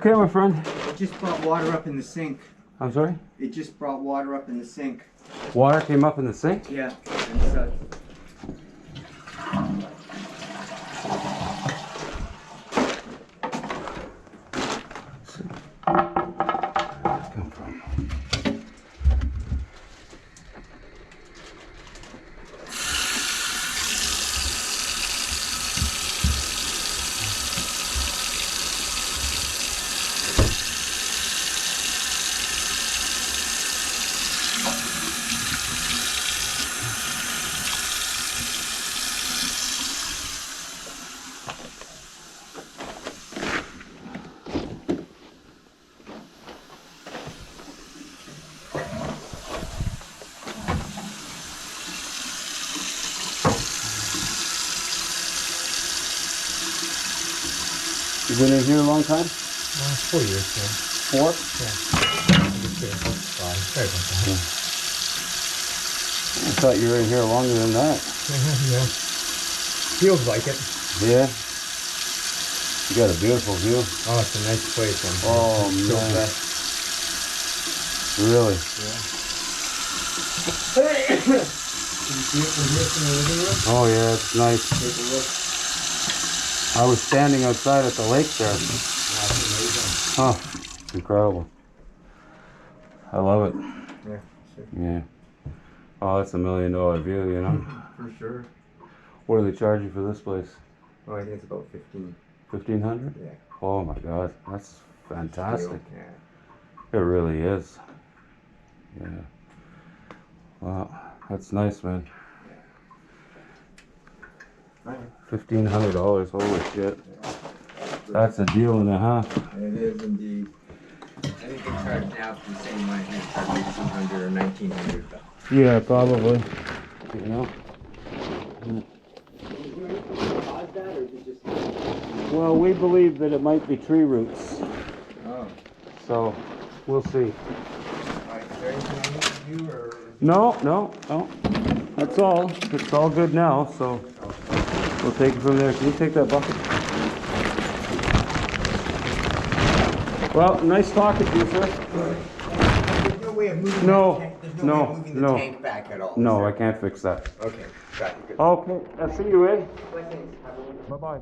Okay, my friend. It just brought water up in the sink. I'm sorry? It just brought water up in the sink. Water came up in the sink? Yeah. And so, Come from? You been in here a long time? 4 years, yeah. 4? I just here 5. Sorry about that. I thought you were in here longer than that. Yeah. Feels like it. Yeah. You got a beautiful view. Oh, it's a nice place. Oh, so man. blessed. Really? Can you see it from here from the living room? Oh yeah, it's nice. Take a look. I was standing outside at the lake there. That's amazing. Huh. It's incredible. I love it. Yeah, sure. Yeah. Oh, that's $1 million view, you know? For sure. What do they charge you for this place? Oh, I think it's about 15. 1,500? Yeah. Oh my God, that's fantastic. Yeah. It really is. Yeah. Wow, that's nice, man. $1,500, holy shit. That's a deal and a half. It is indeed. I think they charge now for the same money. They charge 1,800 or 1,900. Yeah, probably. You know? Well, we believe that it might be tree roots. Oh. So, we'll see. Alright, is there anything I need to do or? No. That's all. It's all good now, so we'll take it from there. Can you take that bucket? Well, nice talking to you, sir. There's no way of moving No, that tank. There's no, way of moving the no. tank back at all. No, I can't fix that. Okay, got you. Good. Okay, I'll see you, eh? Blessings. Have a wonderful Bye-bye.